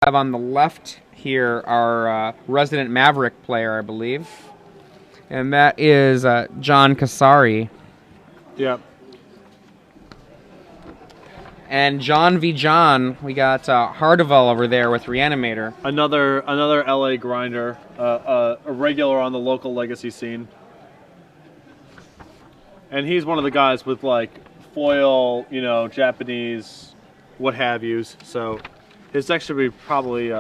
have on the left here our resident Maverick player, I believe. And that is John Kassari. Yep. And John v. John, we got Harduvel over there with Reanimator. Another LA grinder, a regular on the local legacy scene. And he's one of the guys with like foil, you know, Japanese, what have yous. So his deck should be probably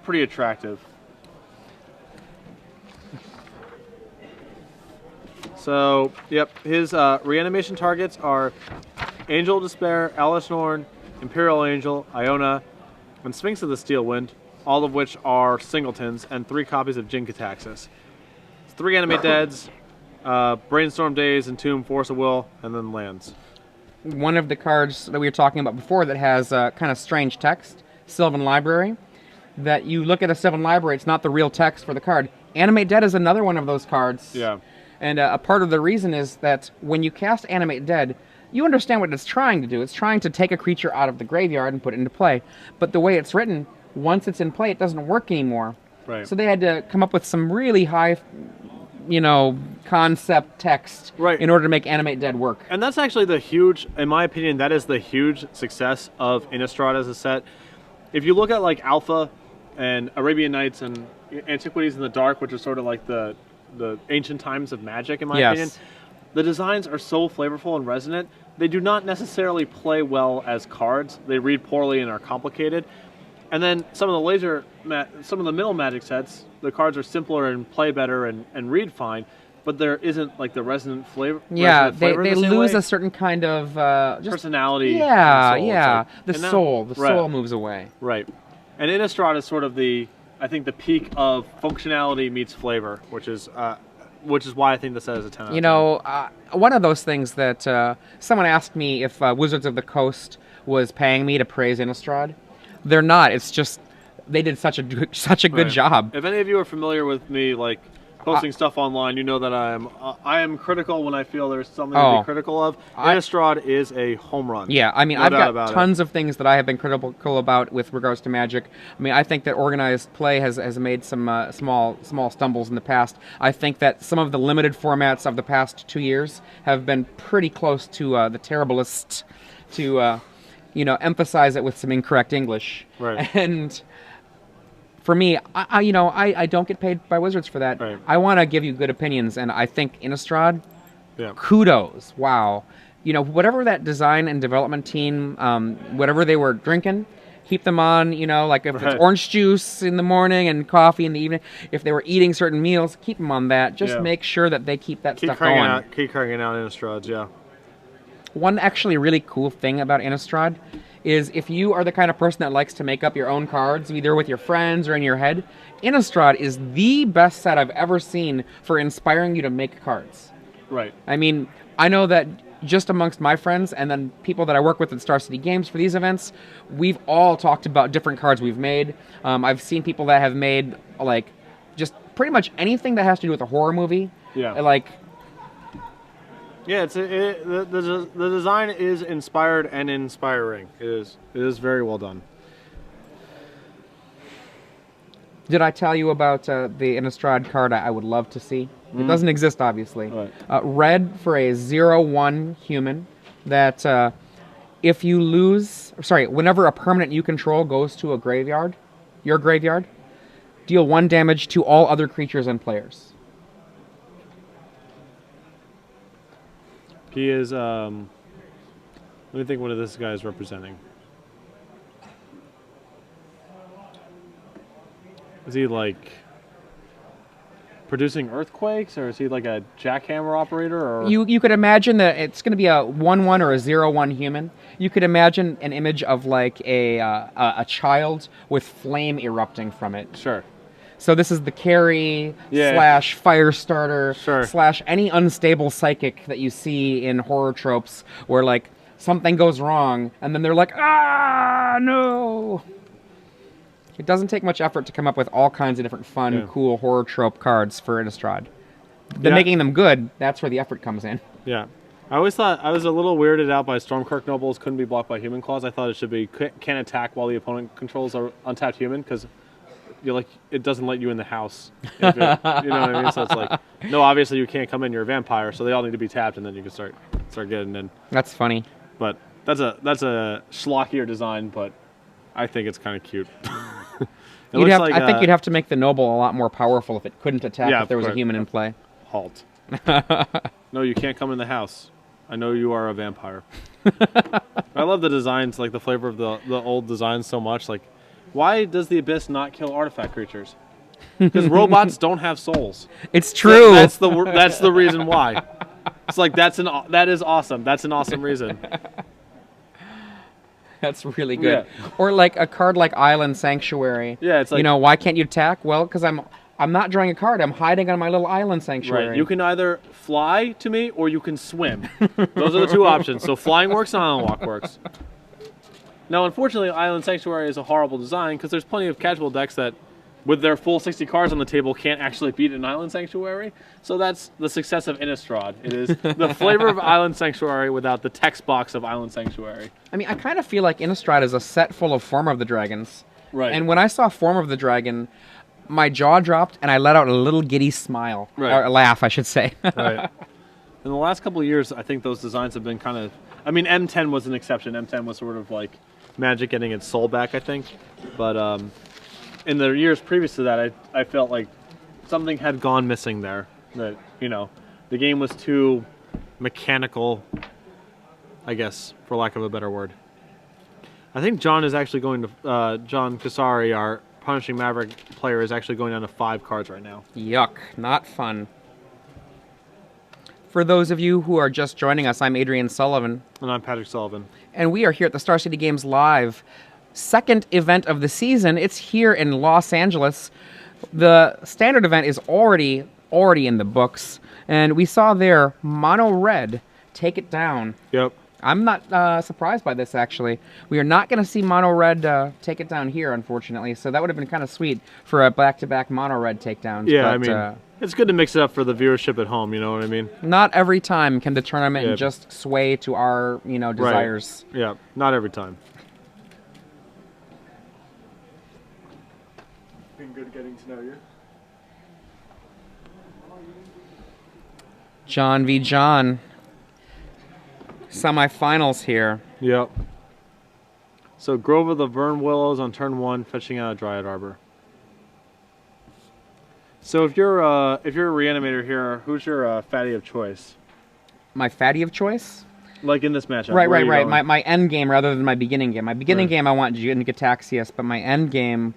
pretty attractive. So, yep, his reanimation targets are Angel of Despair, Alice Norn, Imperial Angel, Iona, and Sphinx of the Steel Wind, all of which are singletons, and 3 copies of Jin Kataxis. 3 Animate Deads, Brainstorm Days, Entomb, Force of Will, and then lands. One of the cards that we were talking about before that has kind of strange text, Sylvan Library, that you look at a Sylvan Library, it's not the real text for the card. Animate Dead is another one of those cards. Yeah. And a part of the reason is that when you cast Animate Dead, you understand what it's trying to do. It's trying to take a creature out of the graveyard and put it into play. But the way it's written, once it's in play, it doesn't work anymore. Right. So they had to come up with some really high, you know, concept text in order to make Animate Dead work. And that's actually the huge, in my opinion, that is the huge success of Innistrad as a set. If you look at like Alpha and Arabian Nights and Antiquities in the Dark, which is sort of like the ancient times of Magic, in my opinion, the designs are so flavorful and resonant. They do not necessarily play well as cards. They read poorly and are complicated. And then some of the middle Magic sets, the cards are simpler and play better and read fine, but there isn't like the resonant flavor. Yeah, they the lose way. a certain kind of just personality. Yeah, soul. yeah. Like, the soul moves away. Right. And Innistrad is sort of I think the peak of functionality meets flavor, which is why I think this set is a 10 out of 10. You know, one of those things that someone asked me if Wizards of the Coast was paying me to praise Innistrad. They're not. It's just they did such a good job. If any of you are familiar with me, like posting stuff online, you know that I am critical when I feel there's something to be critical of. Innistrad is a home run. Yeah, I mean, I've got tons of things that I have been critical about with regards to Magic. I mean, I think that organized play has made some small stumbles in the past. I think that some of the limited formats of the past 2 years have been pretty close to the terriblest to, emphasize it with some incorrect English. Right. And for me, I don't get paid by Wizards for that. Right. I want to give you good opinions, and I think Innistrad, kudos, wow. You know, whatever that design and development team, whatever they were drinking, keep them on, you know, like if it's orange juice in the morning and coffee in the evening, if they were eating certain meals, keep them on that. Just make sure that they keep that stuff going. Keep cranking out Innistrads, yeah. One actually really cool thing about Innistrad is if you are the kind of person that likes to make up your own cards, either with your friends or in your head, Innistrad is the best set I've ever seen for inspiring you to make cards. Right. I mean, I know that just amongst my friends and then people that I work with at Star City Games for these events, we've all talked about different cards we've made. I've seen people that have made, like, just pretty much anything that has to do with a horror movie. Yeah. Like... Yeah, the design is inspired and inspiring. It is very well done. Did I tell you about the Innistrad card I would love to see? It doesn't exist, obviously. Right. Red for a 0/1 human that if you whenever a permanent you control goes to a graveyard, your graveyard, deal 1 damage to all other creatures and players. He is, let me think what this guy is representing. Is he like producing earthquakes, or is he like a jackhammer operator? Or you could imagine that it's going to be a 1/1 or a 0/1 human. You could imagine an image of like a child with flame erupting from it. Sure. So this is the carry slash fire starter slash any unstable psychic that you see in horror tropes where like something goes wrong and then they're like, ah, no. It doesn't take much effort to come up with all kinds of different fun, cool horror trope cards for Innistrad. Making them good, that's where the effort comes in. Yeah. I always thought I was a little weirded out by Stormkirk Nobles couldn't be blocked by Human Claws. I thought it should be can attack while the opponent controls a untapped human because you're like it doesn't let you in the house. If it, you know what I mean? So it's like no, obviously you can't come in. You're a vampire, so they all need to be tapped, and then you can start getting in. That's funny. But that's a schlockier design, but I think it's kind of cute. I think you'd have to make the noble a lot more powerful if it couldn't attack if there was a human in play. Halt. No, you can't come in the house. I know you are a vampire. I love the designs, like the flavor of the old designs so much. Like, why does the Abyss not kill artifact creatures? Because robots don't have souls. It's true. That's the reason why. It's like that is awesome. That's an awesome reason. That's really good. Yeah. Or like a card like Island Sanctuary. Yeah, it's like why can't you attack? Well, because I'm not drawing a card. I'm hiding on my little island sanctuary. Right. You can either fly to me or you can swim. Those are the two options. So flying works and island walk works. Now, unfortunately, Island Sanctuary is a horrible design because there's plenty of casual decks that, with their full 60 cards on the table, can't actually beat an Island Sanctuary. So that's the success of Innistrad. It is the flavor of Island Sanctuary without the text box of Island Sanctuary. I mean, I kind of feel like Innistrad is a set full of Form of the Dragons. Right. And when I saw Form of the Dragon, my jaw dropped and I let out a little giddy smile. Right. Or a laugh, I should say. Right. In the last couple of years, I think those designs have been kind of... I mean, M10 was an exception. M10 was sort of like Magic getting its soul back, I think. But in the years previous to that, I felt like something had gone missing there. That, the game was too mechanical, I guess, for lack of a better word. I think John is actually going to... John Kassari, our Punishing Maverick player, is actually going down to 5 cards right now. Yuck. Not fun. For those of you who are just joining us, I'm Adrian Sullivan. And I'm Patrick Sullivan. And we are here at the Star City Games Live. Second event of the season. It's here in Los Angeles. The standard event is already in the books. And we saw there, Mono Red, take it down. Yep. I'm not surprised by this, actually. We are not going to see Mono Red take it down here, unfortunately. So that would have been kind of sweet for a back-to-back Mono Red takedowns. Yeah, but, I mean, it's good to mix it up for the viewership at home, you know what I mean? Not every time can the tournament just sway to our, desires. Right. Yeah, not every time. Been good getting to know you. John v. John. Semifinals here. Yep. So Grove of the Vern Willows on turn 1, fetching out a Dryad Arbor. So if you're a reanimator here, who's your fatty of choice? My fatty of choice? Like in this matchup. Right. My end game rather than my beginning game. My beginning game I want Gataxias, but my end game,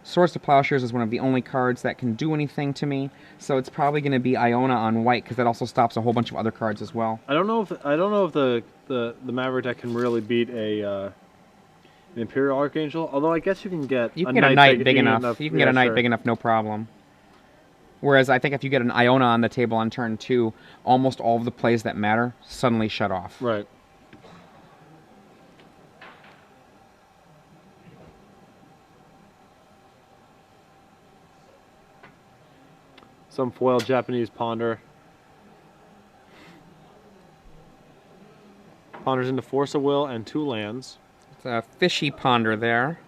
Swords to Plowshares is one of the only cards that can do anything to me. So it's probably going to be Iona on white because that also stops a whole bunch of other cards as well. I don't know if the Maverick deck can really beat an Imperial Archangel. Although I guess you can get a knight big enough. You can get a knight big enough, no problem. Whereas I think if you get an Iona on the table on turn 2, almost all of the plays that matter suddenly shut off. Right. Some foil Japanese Ponder. Ponders into Force of Will and 2 lands. It's a fishy Ponder there.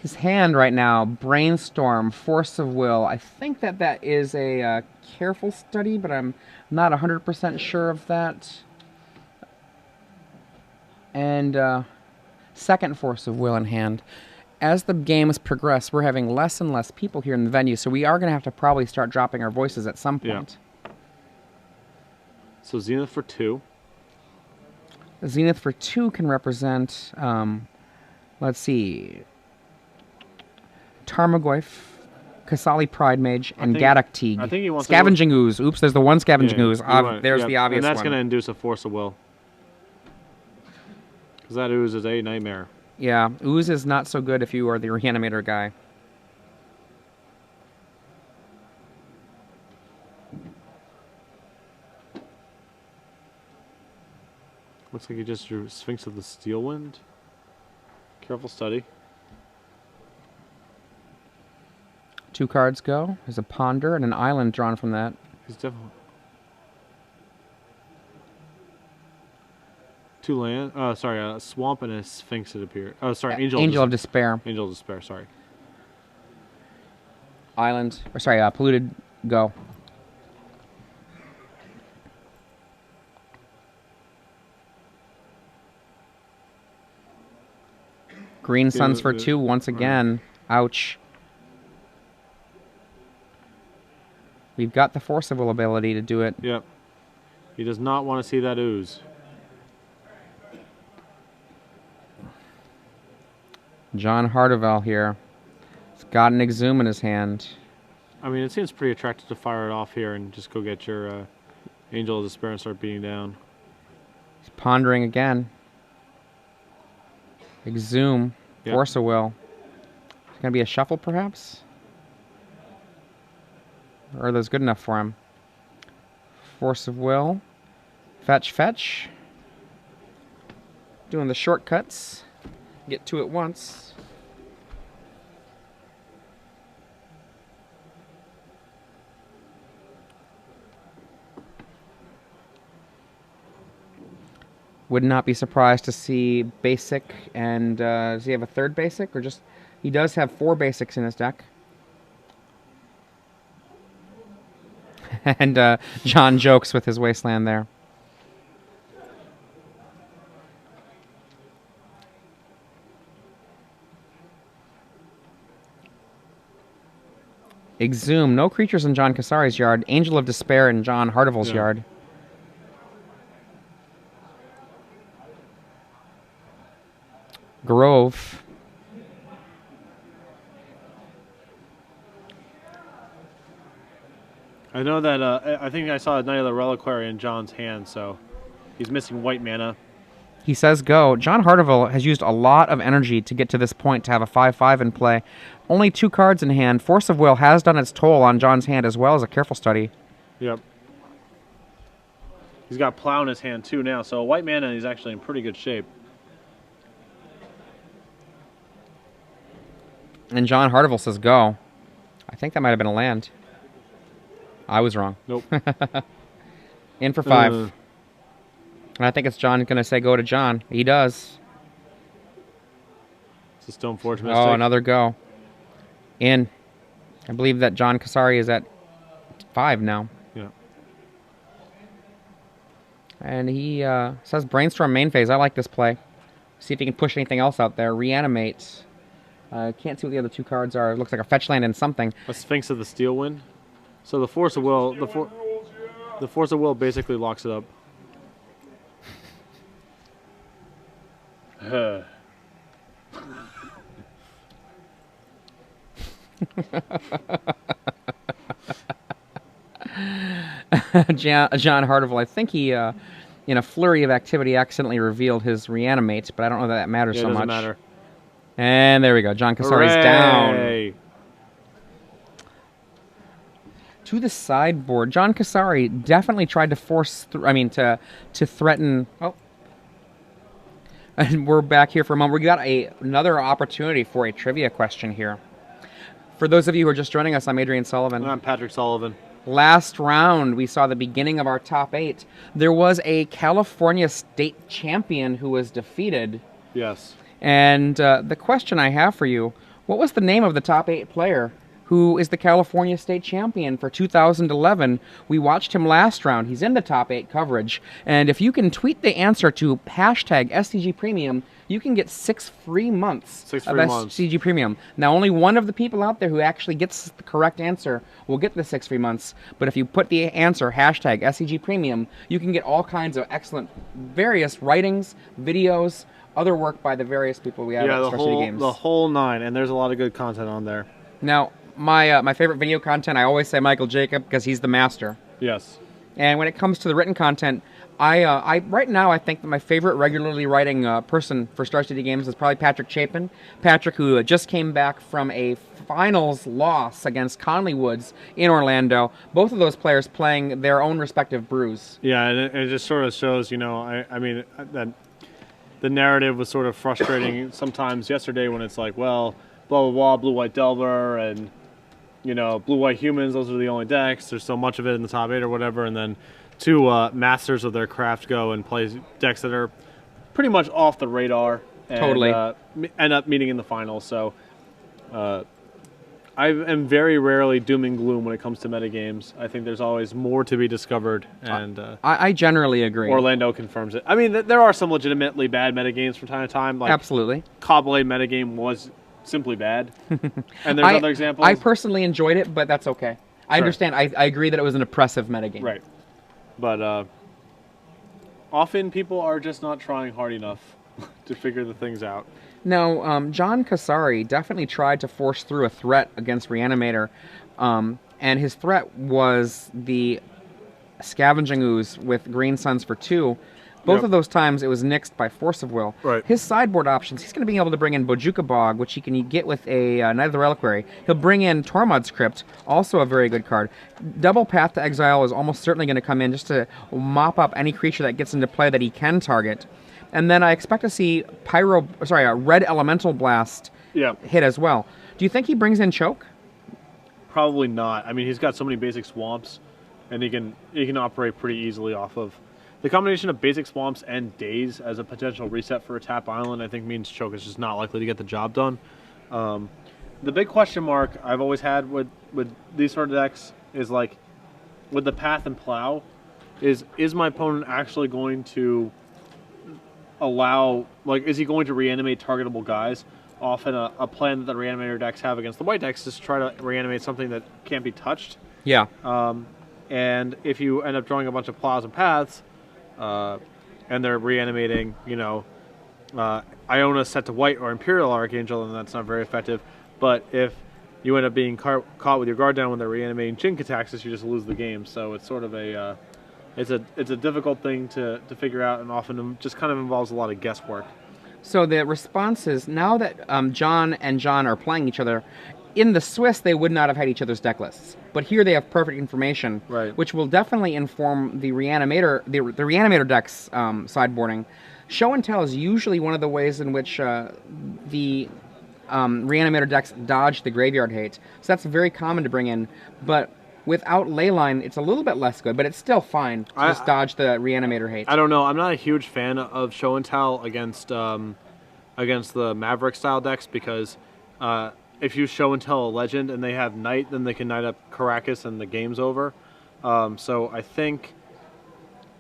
His hand right now, Brainstorm, Force of Will. I think that is a careful study, but I'm not 100% sure of that. And second Force of Will in hand. As the games progress, we're having less and less people here in the venue, so we are going to have to probably start dropping our voices at some point. Yeah. So Zenith for 2. Zenith for 2 can represent, let's see, Tarmogoyf, Kassali Pride Mage, and Gaddock Teague. I think he wants Scavenging Ooze. Oops, there's the one Scavenging Ooze. There's the obvious one. And that's going to induce a Force of Will. Because that Ooze is a nightmare. Yeah, Ooze is not so good if you are the Reanimator guy. Looks like he just drew Sphinx of the Steel Wind. Careful study. 2 cards go. There's a Ponder and an Island drawn from that. He's definitely 2 land. Sorry, a Swamp and a Sphinx it appeared. Oh, sorry, Angel of Despair. Angel of Despair. Sorry. Island. Or sorry, Polluted. Go. Green Suns for 2 once again. Ouch. We've got the Force of Will ability to do it. Yep. He does not want to see that ooze. John Harduvel here. He's got an Exhume in his hand. I mean, it seems pretty attractive to fire it off here and just go get your Angel of Despair and start beating down. He's pondering again. Exhume. Yep. Force of Will. It's going to be a shuffle, perhaps? Or are those good enough for him? Force of Will. Fetch, fetch. Doing the shortcuts. Get 2 at once. Would not be surprised to see basic and does he have a 3rd basic or just he does have 4 basics in his deck. And John jokes with his Wasteland there. Exhume. No creatures in John Kassari's yard. Angel of Despair in John Harduvel's yard. Grove. I know that I think I saw a Knight of the Reliquary in John's hand, so he's missing white mana. He says go. John Harduvel has used a lot of energy to get to this point to have a 5/5 in play. Only 2 cards in hand. Force of Will has done its toll on John's hand as well as a careful study. Yep. He's got Plow in his hand too now, so white mana is actually in pretty good shape. And John Harduvel says go. I think that might have been a land. I was wrong. Nope. In for 5. And I think it's John going to say go to John. He does. It's a Stoneforge Mystic. Oh, another go. In. I believe that John Kassari is at 5 now. Yeah. And he says Brainstorm main phase. I like this play. See if he can push anything else out there. Reanimate. Can't see what the other 2 cards are. It looks like a fetch land and something. A Sphinx of the Steel Wind. So the Force of Will, the Force of Will basically locks it up. John Harduvel, I think he, in a flurry of activity, accidentally revealed his Reanimate, but I don't know that matters so much. It doesn't matter. And there we go. John Kassari's down. To the sideboard. John Kassari definitely tried to force, to threaten. Oh. And we're back here for a moment. We got another opportunity for a trivia question here. For those of you who are just joining us, I'm Adrian Sullivan. I'm Patrick Sullivan. Last round, we saw the beginning of our top 8. There was a California state champion who was defeated. Yes. And the question I have for you, what was the name of the top 8 player who is the California state champion for 2011? We watched him last round. He's in the top 8 coverage. And if you can tweet the answer to hashtag SCG Premium, you can get 6 free months of SCG Premium. Now, only one of the people out there who actually gets the correct answer will get the 6 free months. But if you put the answer, hashtag SCG Premium, you can get all kinds of excellent various writings, videos, other work by the various people we have at Star City Games. The whole 9, and there's a lot of good content on there. Now, my favorite video content, I always say Michael Jacob because he's the master. Yes. And when it comes to the written content, I right now I think that my favorite regularly writing person for Star City Games is probably Patrick Chapin. Patrick, who just came back from a finals loss against Conley Woods in Orlando. Both of those players playing their own respective brews. Yeah, and it just sort of shows, I mean, that the narrative was sort of frustrating sometimes yesterday when it's like, well, blah blah blah, blue white Delver and blue white humans. Those are the only decks. There's so much of it in the top 8 or whatever, and then two masters of their craft go and play decks that are pretty much off the radar and Totally. End up meeting in the finals. So I am very rarely doom and gloom when it comes to metagames. I think there's always more to be discovered, and I generally agree. Orlando confirms it. I mean, there are some legitimately bad metagames from time to time. Like Absolutely. Cobblade metagame was simply bad, and there's other examples. I personally enjoyed it, but that's okay. I understand. I agree that it was an oppressive metagame. Right. But often people are just not trying hard enough to figure the things out. No, John Kassari definitely tried to force through a threat against Reanimator, and his threat was the Scavenging Ooze with Green Suns for 2. Both of those times it was nixed by Force of Will. Right. His sideboard options, he's going to be able to bring in Bojuka Bog, which he can get with a Knight of the Reliquary. He'll bring in Tormod's Crypt, also a very good card. Double Path to Exile is almost certainly going to come in just to mop up any creature that gets into play that he can target. And then I expect to see a Red Elemental Blast hit as well. Do you think he brings in Choke? Probably not. I mean, he's got so many basic swamps, and he can operate pretty easily off of. The combination of basic swamps and Daze as a potential reset for a tap island, I think, means Choke is just not likely to get the job done. The big question mark I've always had with these sort of decks is, like, with the Path and Plow, is my opponent actually going to allow, like, is he going to reanimate targetable guys? Often a plan that the Reanimator decks have against the white decks is to try to reanimate something that can't be touched. Yeah. And if you end up drawing a bunch of Plows and Paths, and they're reanimating, Iona set to white or Imperial Archangel, then that's not very effective. But if you end up being caught with your guard down when they're reanimating Jin-Kataxis, you just lose the game. So it's sort of a it's a difficult thing to figure out, and often just kind of involves a lot of guesswork. So the response is, now that John and John are playing each other, in the Swiss they would not have had each other's deck lists, but here they have perfect information, which will definitely inform the Reanimator deck's sideboarding. Show and Tell is usually one of the ways in which the Reanimator decks dodge the graveyard hate, so that's very common to bring in. But without Leyline, it's a little bit less good, but it's still fine to just dodge the Reanimator hate. I don't know. I'm not a huge fan of Show and Tell against the Maverick style decks, because if you Show and Tell a Legend and they have Knight, then they can Knight up Caracas and the game's over. So I think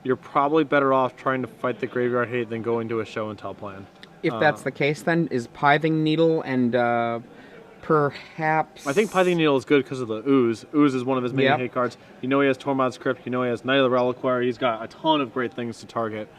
you're probably better off trying to fight the graveyard hate than going to a Show and Tell plan. If that's the case, then is Pithing Needle and perhaps... I think Pithing Needle is good because of the Ooze. Ooze is one of his main hate cards. You know he has Tormod's Crypt. You know he has Knight of the Reliquary. He's got a ton of great things to target.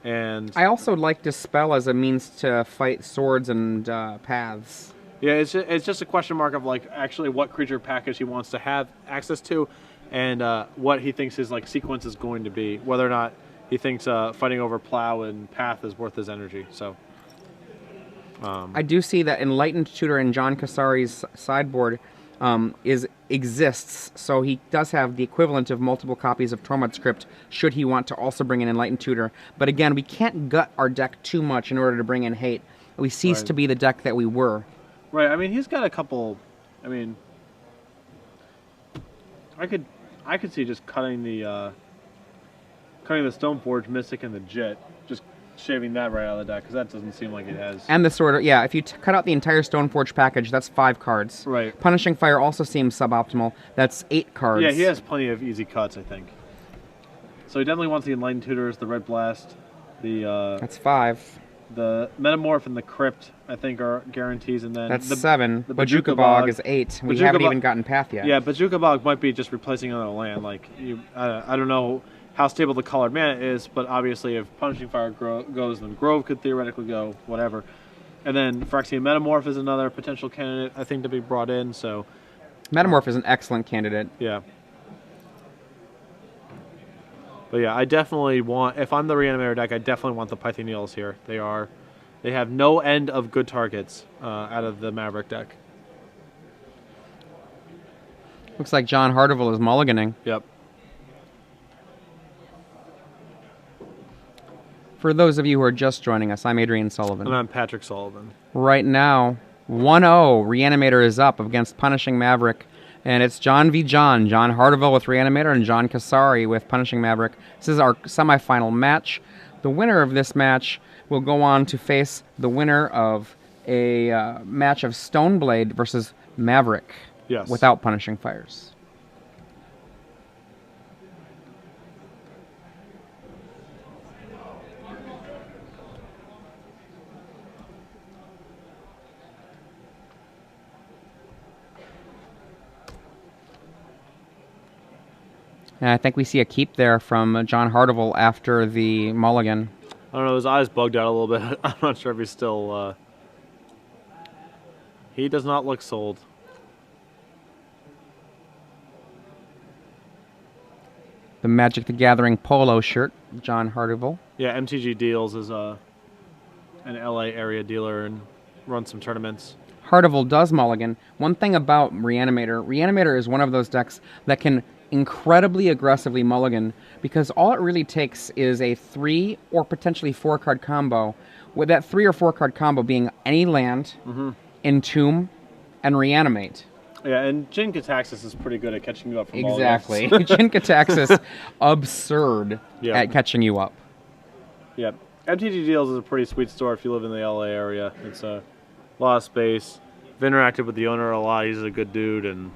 And I also like Dispel as a means to fight swords and paths. Yeah, it's just a question mark of, like, actually what creature package he wants to have access to, and what he thinks his, like, sequence is going to be. Whether or not he thinks fighting over Plow and Path is worth his energy. So I do see that Enlightened Tutor in John Kassari's sideboard exists, so he does have the equivalent of multiple copies of Tormod's Crypt should he want to also bring in Enlightened Tutor. But again, we can't gut our deck too much in order to bring in hate. We cease to be the deck that we were. Right, I mean, he's got a couple... I mean, I could see just cutting the Stoneforge, Mystic, and the Jit, just shaving that right out of the deck, because that doesn't seem like it has. And the Sword, if you cut out the entire Stoneforge package, that's 5 cards. Right. Punishing Fire also seems suboptimal. That's 8 cards. Yeah, he has plenty of easy cuts, I think. So he definitely wants the Enlightened Tutors, the Red Blast, the... That's 5. The Metamorph and the Crypt, I think, are guarantees, and then... That's 7. The Bojuka Bog is 8. We haven't even gotten Path yet. Yeah, Bojuka Bog might be just replacing another land. Like, I don't know how stable the colored mana is, but obviously if Punishing Fire goes, then Grove could theoretically go, whatever. And then Phyrexian Metamorph is another potential candidate, I think, to be brought in, so... Metamorph is an excellent candidate. Yeah. But yeah, I definitely want, if I'm the Reanimator deck, I definitely want the Pithing Needles here. They have no end of good targets out of the Maverick deck. Looks like John Harduvel is mulliganing. Yep. For those of you who are just joining us, I'm Adrian Sullivan. And I'm Patrick Sullivan. Right now, 1-0, Reanimator is up against Punishing Maverick. And it's John v. John. John Harduvel with Reanimator and John Kassari with Punishing Maverick. This is our semifinal match. The winner of this match will go on to face the winner of a match of Stoneblade versus Maverick. Yes. Without Punishing Fires. And I think we see a keep there from John Harduvel after the mulligan. I don't know, his eyes bugged out a little bit. I'm not sure if he's still... He does not look sold. The Magic the Gathering polo shirt, John Harduvel. Yeah, MTG Deals is an LA area dealer and runs some tournaments. Harduvel does mulligan. One thing about Reanimator is one of those decks that can incredibly aggressively mulligan, because all it really takes is a 3 or potentially 4 card combo, with that 3 or 4 card combo being any land, Entomb, and Reanimate. Yeah, and Jin Kataxis is pretty good at catching you up from Exactly. Jin Kataxis, absurd at catching you up. Yep. MTG Deals is a pretty sweet store if you live in the LA area. It's a lot of space. I've interacted with the owner a lot. He's a good dude, and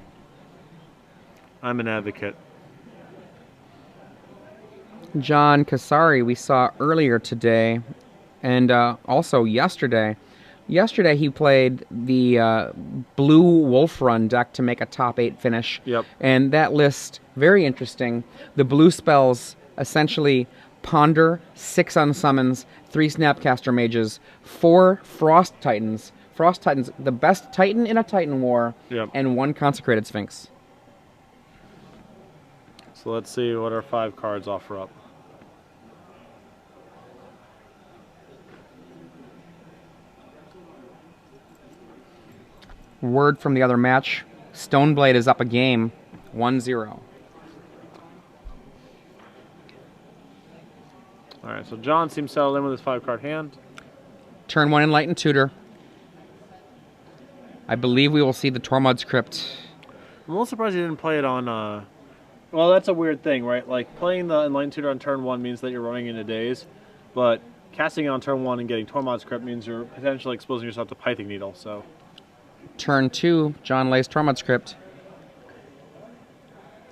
I'm an advocate. John Kassari we saw earlier today, and also yesterday. Yesterday he played the blue Wolf Run deck to make a top 8 finish. Yep. And that list, very interesting. The blue spells essentially Ponder, 6 Unsummons, 3 Snapcaster Mages, 4 Frost Titans. Frost Titans, the best Titan in a Titan War, and 1 Consecrated Sphinx. So let's see what our 5 cards offer up. Word from the other match, Stoneblade is up a game, 1-0. Alright, so John seems settled in with his 5-card hand. Turn 1 Enlightened Tutor. I believe we will see the Tormod's Crypt. I'm a little surprised he didn't play it on... Well, that's a weird thing, right? Like, playing the Enlightened Tutor on turn 1 means that you're running into days, but casting it on turn 1 and getting Tormod's Crypt means you're potentially exposing yourself to Pithing Needle, so... Turn 2, John lays Tormod's Crypt.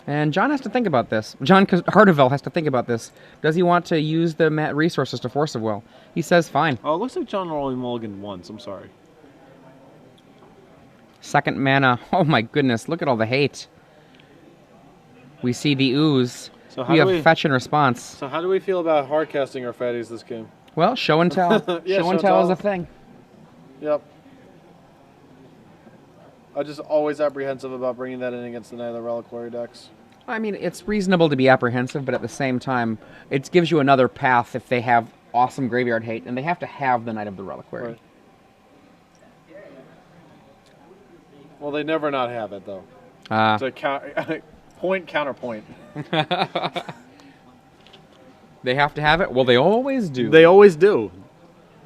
And John has to think about this. John Harduvel has to think about this. Does he want to use the resources to Force of Will? He says fine. Oh, it looks like John only mulliganed once. I'm sorry. Second mana. Oh my goodness, look at all the hate. We see the ooze. So we have fetch and response. So how do we feel about hard casting our fatties this game? Well, show and tell. Show and tell is a thing. Yep. I'm just always apprehensive about bringing that in against the Knight of the Reliquary decks. I mean, it's reasonable to be apprehensive, but at the same time, it gives you another path if they have awesome graveyard hate, and they have to have the Knight of the Reliquary. Right. Well, they never not have it, though. It's a point, counterpoint. They have to have it? Well, they always do. They always do.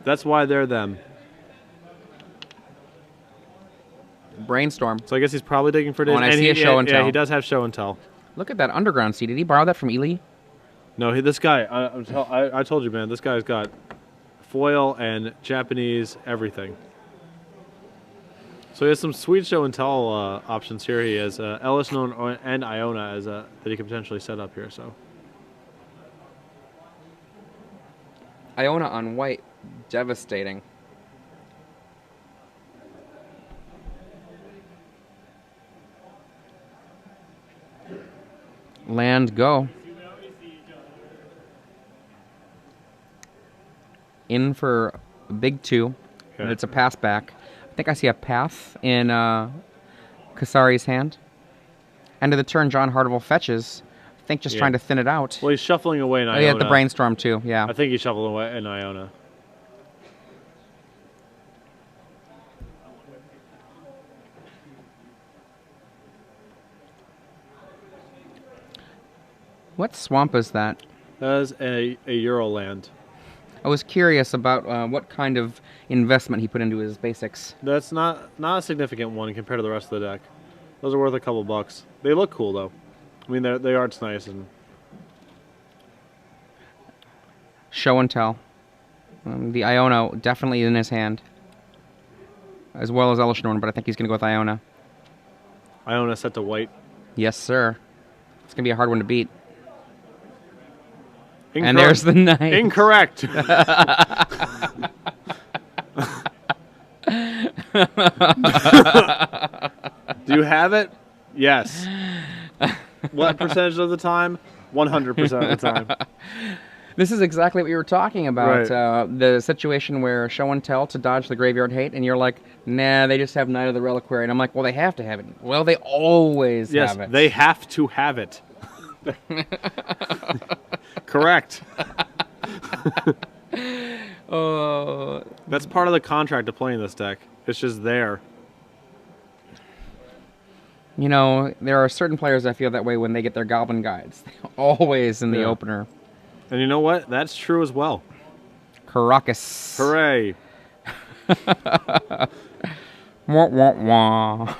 That's why they're them. Brainstorm. So I guess he's probably digging for days. Oh, and I see a show and tell. Yeah, he does have show and tell. Look at that Underground Sea. Did he borrow that from Ely? No, this guy, I told you, man, this guy's got foil and Japanese everything. So he has some sweet show and tell options here. He has Ellis Known and Iona as that he could potentially set up here. So Iona on white, devastating. Land go. In for a big 2, and it's a pass back. I think I see a path in Kassari's hand. End of the turn, John Harduvel fetches. I think just trying to thin it out. Well, he's shuffling away in Iona. Oh, yeah, the Brainstorm too, yeah. I think he's shuffling away in Iona. What swamp is that? That is a Euroland. I was curious about what kind of investment he put into his basics. That's not a significant one compared to the rest of the deck. Those are worth a couple bucks. They look cool though. I mean, the art's nice and Show and tell. The Iona definitely in his hand, as well as Elishnorn, but I think he's going to go with Iona. Iona set to white. Yes, sir. It's going to be a hard one to beat. Incorrect. And there's the knight. Incorrect. Do you have it? Yes. What percentage of the time? 100% of the time. This is exactly what you were talking about. Right. The situation where show and tell to dodge the graveyard hate, and you're like, nah, they just have Knight of the Reliquary. And I'm like, well, they have to have it. Well, they always have it. Yes, they have to have it. Correct. That's part of the contract of playing this deck. It's just there. You know, there are certain players that feel that way when they get their Goblin Guides. Always in the opener. And you know what? That's true as well. Caracas. Hooray. Wah, wah, wah.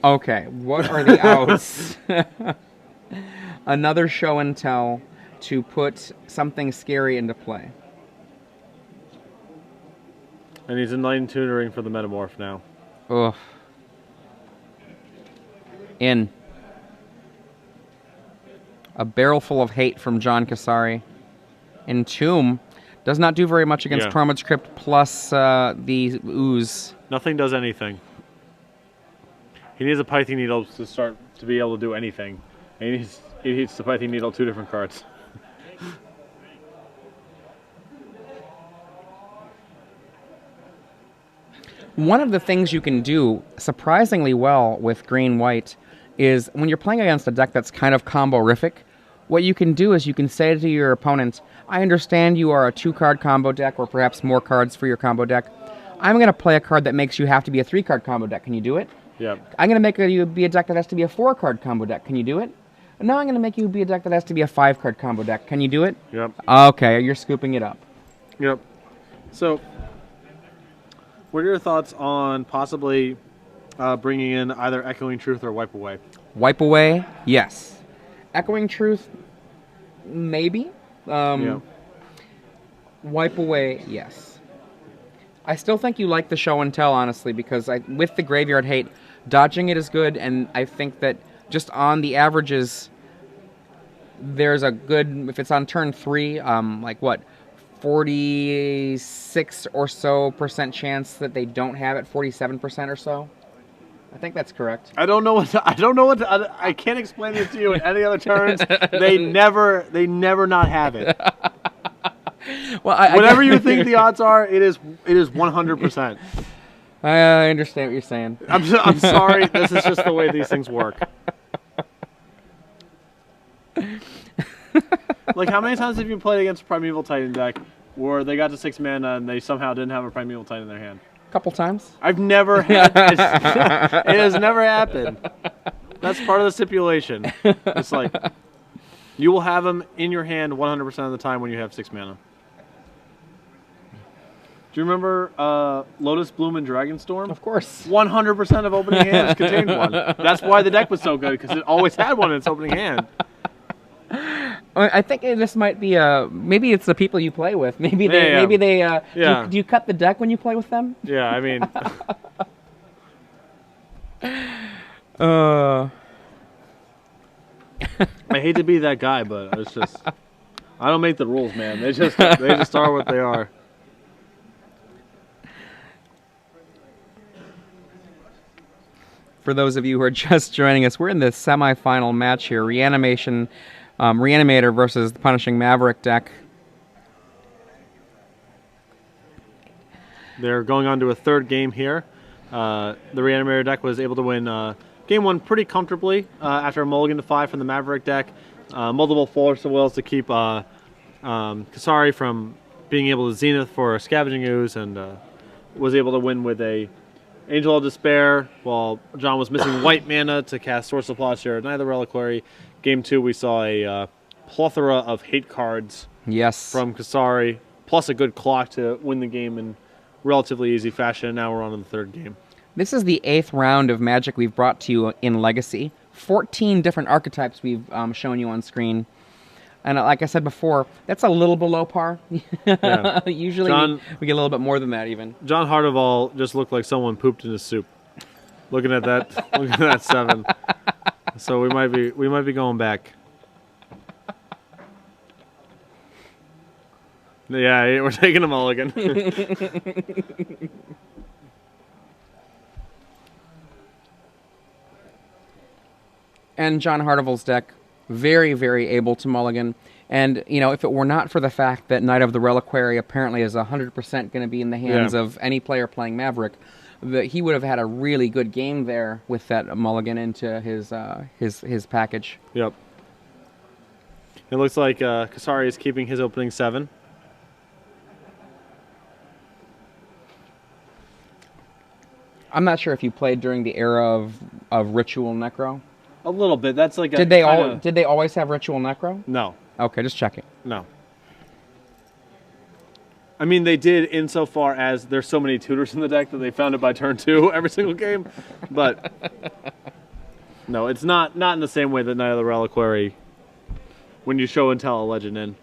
Okay, what are the outs? Another show and tell to put something scary into play. And he's enlightened tutoring for the Metamorph now. Ugh. In. A barrel full of hate from John Kassari. Entomb does not do very much against Tormod's Crypt plus the ooze. Nothing does anything. He needs a Python Needle to be able to do anything. And he needs the Python Needle 2 different cards. One of the things you can do surprisingly well with green-white is when you're playing against a deck that's kind of combo-rific, what you can do is you can say to your opponent, I understand you are a 2-card combo deck or perhaps more cards for your combo deck. I'm going to play a card that makes you have to be a 3-card combo deck. Can you do it? Yep. I'm going to make you be a deck that has to be a 4-card combo deck. Can you do it? No, I'm going to make you be a deck that has to be a 5-card combo deck. Can you do it? Yep. Okay, you're scooping it up. Yep. So, what are your thoughts on possibly bringing in either Echoing Truth or Wipe Away? Wipe Away, yes. Echoing Truth, maybe. Wipe Away, yes. I still think you like the show and tell, honestly, because with the graveyard hate, dodging it is good, and I think that just on the averages, there's a good, if it's on turn 3, like what, 46 or so % chance that they don't have it, 47% or so. I think that's correct. I don't know what I can't explain it to you in any other terms. They never not have it. Well, whatever you think the odds are, it is 100%. I understand what you're saying. I'm sorry. This is just the way these things work. Like, how many times have you played against a Primeval Titan deck where they got to 6 mana and they somehow didn't have a Primeval Titan in their hand? A couple times. I've never had it has never happened. That's part of the stipulation. It's like, you will have them in your hand 100% of the time when you have 6 mana. Do you remember Lotus Bloom and Dragonstorm? Of course. 100% of opening hands contained one. That's why the deck was so good, because it always had one in its opening hand. I think this might be maybe it's the people you play with. Maybe they do you cut the deck when you play with them? Yeah, I mean, I hate to be that guy, but it's just I don't make the rules, man. They just are what they are. For those of you who are just joining us, we're in the semifinal match here. Reanimator versus the Punishing Maverick deck. They're going on to a third game here. The Reanimator deck was able to win game 1 pretty comfortably after a mulligan to 5 from the Maverick deck. Multiple Force of Wills to keep Kassari from being able to Zenith for a Scavenging Ooze, and was able to win with a Angel of Despair, while John was missing white mana to cast Source of Plowshare, neither Reliquary. Game 2, we saw a plethora of hate cards Yes. from Kassari, plus a good clock to win the game in relatively easy fashion, and now we're on to the third game. This is the 8th round of Magic we've brought to you in Legacy. 14 different archetypes we've shown you on screen. And like I said before, that's a little below par. Yeah. Usually we get a little bit more than that even. John Harduvel just looked like someone pooped in his soup. Looking at that, looking at that 7. So we might be going back. Yeah, we're taking a mulligan. And John Harduvel's deck, very, very able to mulligan. And, you know, if it were not for the fact that Knight of the Reliquary apparently is 100% going to be in the hands of any player playing Maverick, that he would have had a really good game there with that mulligan into his package. Yep. It looks like Kassari is keeping his opening 7. I'm not sure if you played during the era of Ritual Necro. A little bit. That's like a Did they always have Ritual Necro? No. Okay, just checking. No. I mean, they did insofar as there's so many tutors in the deck that they found it by turn 2 every single game. But no, it's not in the same way that Knight of the Reliquary when you show and tell a legend in.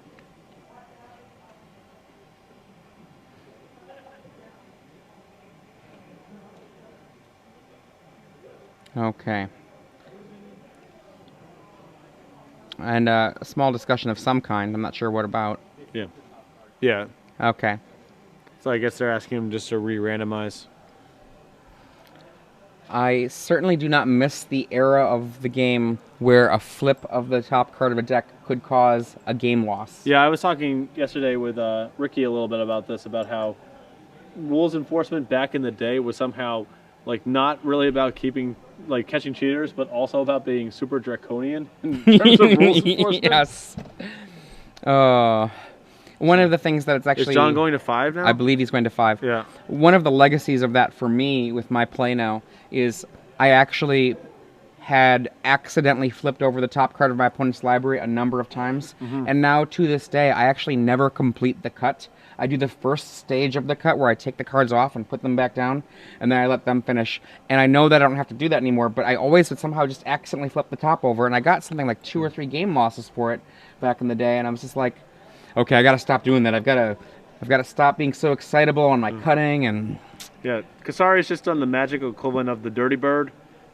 Okay. And a small discussion of some kind. I'm not sure what about. Yeah. Yeah. Okay. So I guess they're asking him just to re-randomize. I certainly do not miss the era of the game where a flip of the top card of a deck could cause a game loss. Yeah, I was talking yesterday with Ricky a little bit about this, about how rules enforcement back in the day was somehow like not really about catching cheaters, but also about being super draconian in terms of rules enforcement. Yes. One of the things that it's actually... Is John going to 5 now? I believe he's going to 5. Yeah. One of the legacies of that for me with my play now is I actually had accidentally flipped over the top card of my opponent's library a number of times. Mm-hmm. And now to this day, I actually never complete the cut. I do the first stage of the cut where I take the cards off and put them back down, and then I let them finish. And I know that I don't have to do that anymore, but I always would somehow just accidentally flip the top over, and I got something like 2 or 3 game losses for it back in the day, and I was just like, okay, I got to stop doing that. I've got to stop being so excitable on my cutting. And yeah, Kassari's just done the magical equivalent of the Dirty Bird,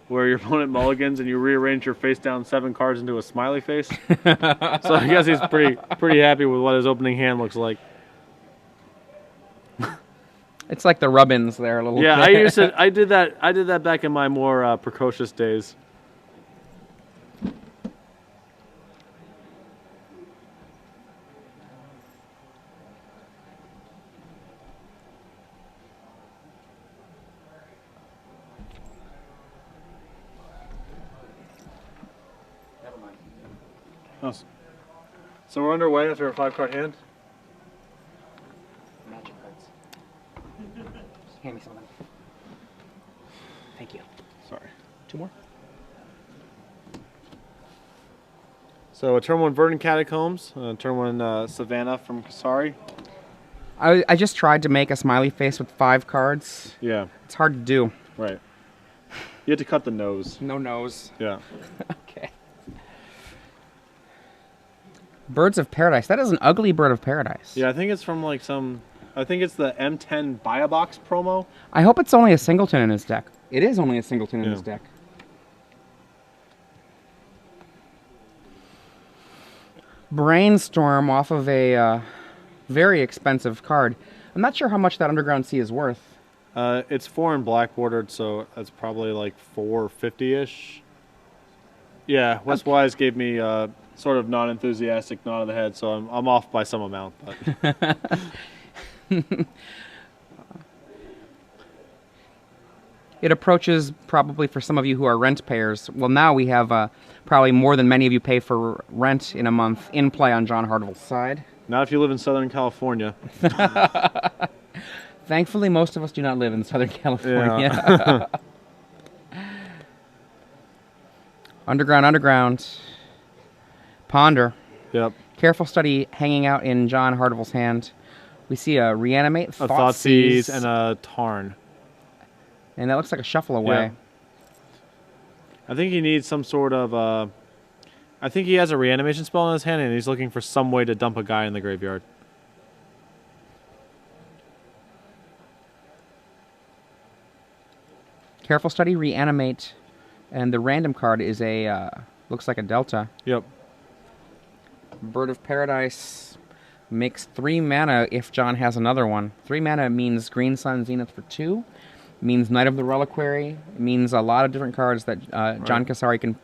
where your opponent mulligans and you rearrange your face down 7 cards into a smiley face. So I guess he's pretty happy with what his opening hand looks like. It's like the rub-ins there a little. Yeah, I did that back in my more precocious days. Never mind. Oh, so we're underway after a 5-card hand? Magic cards. Hand me some of them. Thank you. Sorry. 2 more? So a turn 1 Verdant Catacombs, turn 1 Savannah from Kassari. I just tried to make a smiley face with 5 cards. Yeah. It's hard to do. Right. You had to cut the nose. No nose. Yeah. Okay. Birds of Paradise. That is an ugly Bird of Paradise. Yeah, I think it's from like I think it's the M10 Buy a Box promo. I hope it's only a singleton in his deck. It is only a singleton in his deck. Brainstorm off of a very expensive card. I'm not sure how much that Underground Sea is worth. It's 4 and black bordered, so that's probably like 450-ish. Yeah, West Wise gave me sort of non-enthusiastic nod of the head, so I'm off by some amount. But. It approaches, probably for some of you who are rent payers, well, now we have probably more than many of you pay for rent in a month in play on John Harduvel's side. Not if you live in Southern California. Thankfully, most of us do not live in Southern California. Yeah. Underground. Ponder. Yep. Careful study hanging out in John Harduvel's hand. We see a Reanimate, A Thoughtseize, and a Tarn. And that looks like a shuffle away. Yeah. I think he needs some sort of... I think he has a reanimation spell in his hand, and he's looking for some way to dump a guy in the graveyard. Careful study, Reanimate. And the random card is a... looks like a Delta. Yep. Bird of Paradise makes 3 mana if John has another one. 3 mana means Green Sun Zenith for 2. Means Knight of the Reliquary. It means a lot of different cards that John Kassari can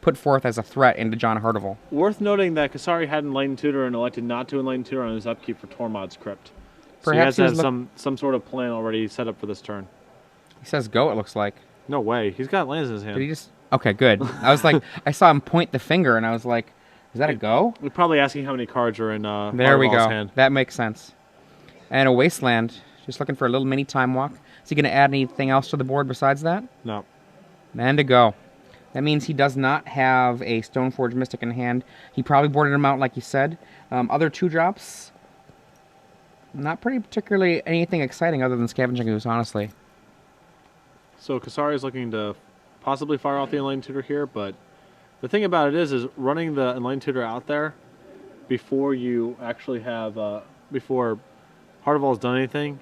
put forth as a threat into John Harduvel. Worth noting that Kassari had Enlightened Tutor and elected not to Enlightened Tutor on his upkeep for Tormod's Crypt. So Perhaps he has to have some sort of plan already set up for this turn. He says go, it looks like. No way. He's got lands in his hand. Did he just... Okay, good. I was like... I saw him point the finger, and I was like, is that a go? We're probably asking how many cards are in there we Harduvel's go. hand. That makes sense. And a Wasteland. Just looking for a little mini Time Walk. Is he going to add anything else to the board besides that? No. And to go. That means he does not have a Stoneforge Mystic in hand. He probably boarded him out, like you said. Other 2-drops, not pretty particularly anything exciting other than Scavenging Ooze, honestly. So Kassari is looking to possibly fire off the Enlightened Tutor here, but the thing about it is running the Enlightened Tutor out there before you actually have, before Harduvel has done anything,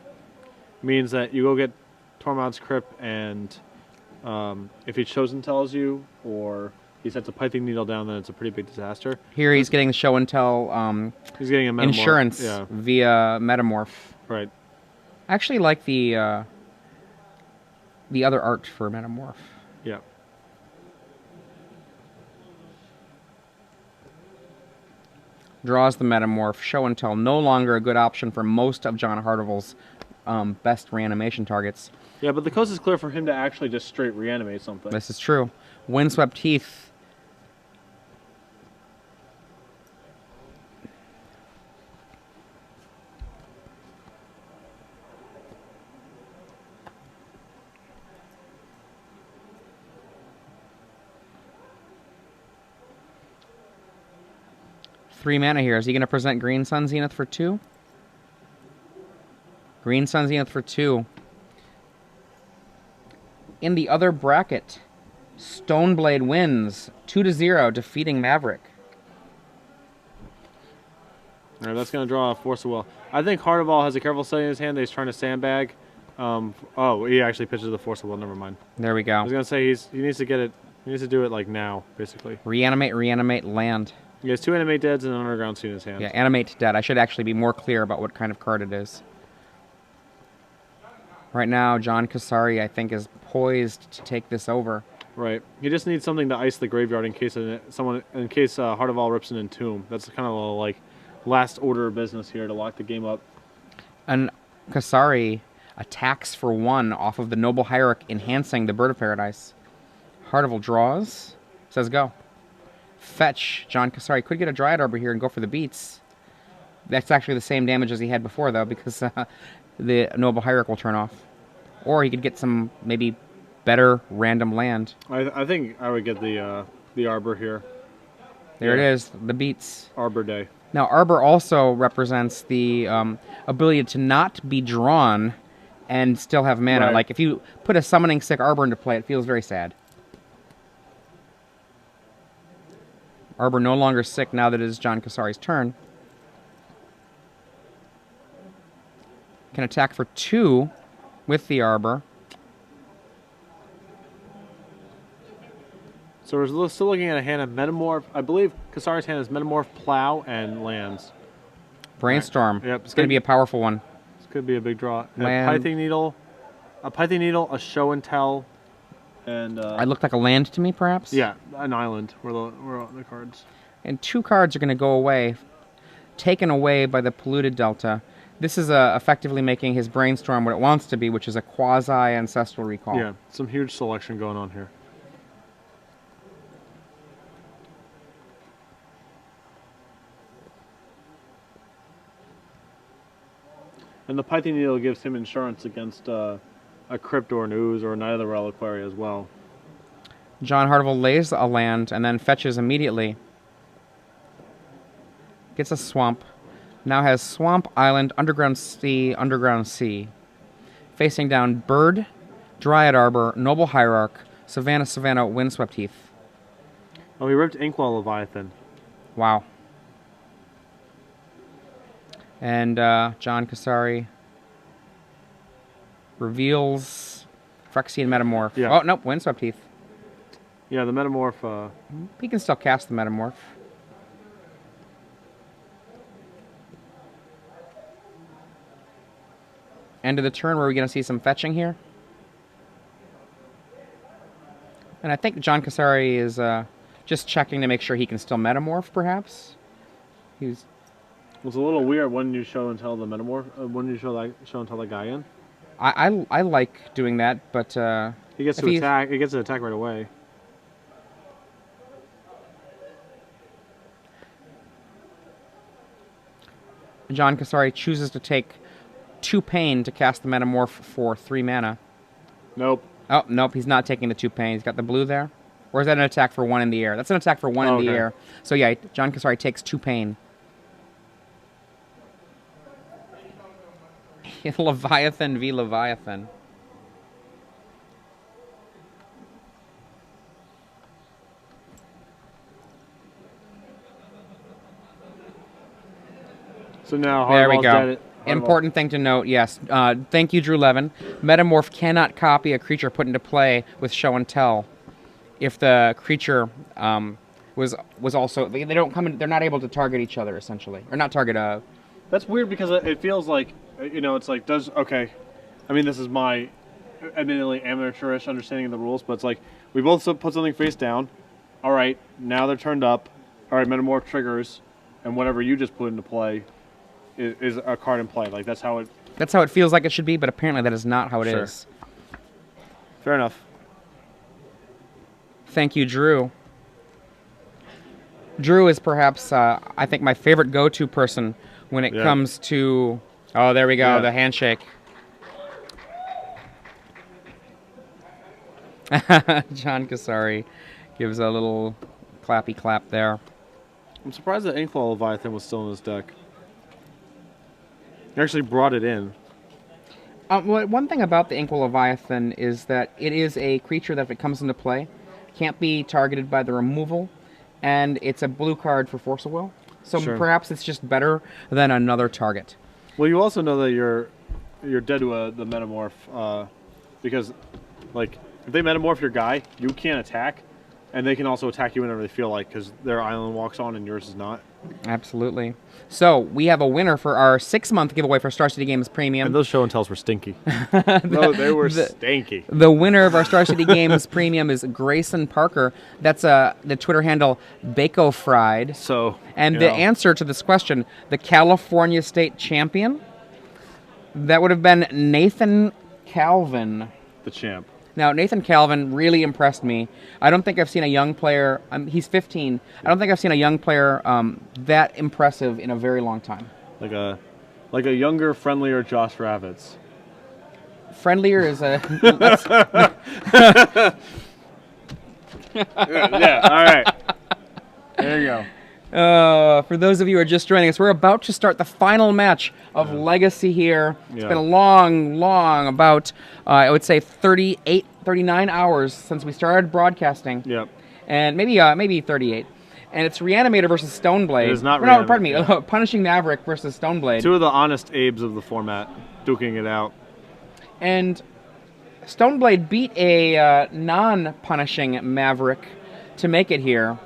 means that you go get Tormod's Crypt, and if he Chosen tells you, or he sets a Pithing Needle down, then it's a pretty big disaster. Here he's getting the show and tell he's getting a Metamorph. Insurance via Metamorph. Right. I actually like the other art for Metamorph. Yeah. Draws the Metamorph. Show and Tell, no longer a good option for most of John Harduvel's best reanimation targets. Yeah, but the coast is clear for him to actually just straight reanimate something. This is true. Windswept Heath. Three mana here. Is he going to present Green Sun Zenith for 2? Green Sun Zenith for 2. In the other bracket, Stoneblade wins 2-0, defeating Maverick. All right, that's going to draw a Force of Will. I think Harduvel has a careful study in his hand that he's trying to sandbag. Oh, he actually pitches the Force of Will. Never mind. There we I go. was going to say he needs to get it. He needs to do it like now, basically. Reanimate, land. He has 2 Animate Deads and an Underground Sea in his hand. Yeah, Animate Dead. I should actually be more clear about what kind of card it is. Right now, John Kassari, I think, is poised to take this over. Right. He just needs something to ice the graveyard in case Harduvel rips an Entomb. That's kind of a like last order of business here to lock the game up. And Kassari attacks for 1 off of the Noble Hierarch, enhancing the Bird of Paradise. Harduvel draws, says go. Fetch. John Kassari could get a Dryad Arbor here and go for the beats. That's actually the same damage as he had before, though, because the Noble Hierarch will turn off. Or he could get some maybe better random land. I think I would get the Arbor here. There it is, the beats. Arbor Day. Now, Arbor also represents the ability to not be drawn and still have mana. Right. Like, if you put a Summoning Sick Arbor into play, it feels very sad. Arbor no longer sick now that it is John Kassari's turn. Can attack for 2 with the Arbor. So we're still looking at a hand of Metamorph. I believe Kassari's hand is Metamorph, Plow, and lands. Brainstorm. Right. Yep. It's going to be a powerful one. This could be a big draw. And Land. a Pithing Needle, a Show and Tell, and It looked like a land to me, perhaps? yeah, an island. Were the cards. And 2 cards are going to go away, taken away by the Polluted Delta. This is effectively making his Brainstorm what it wants to be, which is a quasi-ancestral recall. Yeah, some huge selection going on here. And the Python Needle gives him insurance against a Crypt or an Ooze or another Reliquary as well. John Harduvel lays a land and then fetches immediately. Gets a swamp. Now has Swamp, Island, Underground Sea, Underground Sea. Facing down Bird, Dryad Arbor, Noble Hierarch, Savannah, Savannah, Windswept Heath. Oh, he ripped Inkwell Leviathan. Wow. And John Kassari reveals Phyrexian Metamorph. Yeah. Oh, nope, Windswept Heath. Yeah, the Metamorph. He can still cast the Metamorph. End of the turn, where we're going to see some fetching here. And I think John Kassari is just checking to make sure he can still Metamorph, perhaps. He's... It's a little weird when you show and tell the Metamorph, when you show and tell that guy in. I like doing that, but he gets to attack. He gets to attack right away. John Kassari chooses to take 2 pain to cast the Metamorph for 3 mana. Nope. Oh, nope, he's not taking the 2 pain. He's got the blue there. Or is that an attack for 1 in the air? That's an attack for 1 in the air. So yeah, John Kassari takes 2 pain. Leviathan v. Leviathan. So now there we Hardwell's go. dead. Important thing to note, yes. Thank you, Drew Levin. Metamorph cannot copy a creature put into play with show and tell. If the creature was also they don't come in, they're not able to target each other essentially, or not target a. That's weird because it feels like it's like okay. I mean, this is my admittedly amateurish understanding of the rules, but it's like we both put something face down. All right, now they're turned up. All right, Metamorph triggers, and whatever you just put into play is a card in play. Like that's how it. That's how it feels like it should be, but apparently that is not how it is. Fair enough. Thank you, Drew. Drew is perhaps, I think, my favorite go-to person when it comes to... Oh, there we go, the handshake. John Kassari gives a little clappy clap there. I'm surprised that Inkwell Leviathan was still in his deck. He actually brought it in. Well, one thing about the Inkwell Leviathan is that it is a creature that if it comes into play, can't be targeted by the removal, and it's a blue card for Force of Will. So perhaps it's just better than another target. Well, you also know that you're dead to the Metamorph because, like, if they Metamorph your guy, you can't attack, and they can also attack you whenever they feel like because their island walks on and yours is not. Absolutely. So we have a winner for our 6-month giveaway for Star City Games Premium. And those show and tells were stinky. No, they were stinky. The winner of our Star City Games Premium is Grayson Parker. That's the Twitter handle Bako Fried. So, and the answer to this question, the California State champion, that would have been Nathan Calvin. The champ. Now, Nathan Calvin really impressed me. I don't think I've seen a young player, he's 15, I don't think I've seen a young player that impressive in a very long time. Like a younger, friendlier Josh Ravitz. Friendlier is a... yeah, all right. There you go. For those of you who are just joining us, we're about to start the final match of Legacy here. It's been a long, about, I would say, 39 hours since we started broadcasting. Yep. And maybe 38. And it's Reanimator versus Stoneblade. It is not No, pardon me. Punishing Maverick versus Stoneblade. Two of the honest Abes of the format duking it out. And Stoneblade beat a non-punishing Maverick to make it here.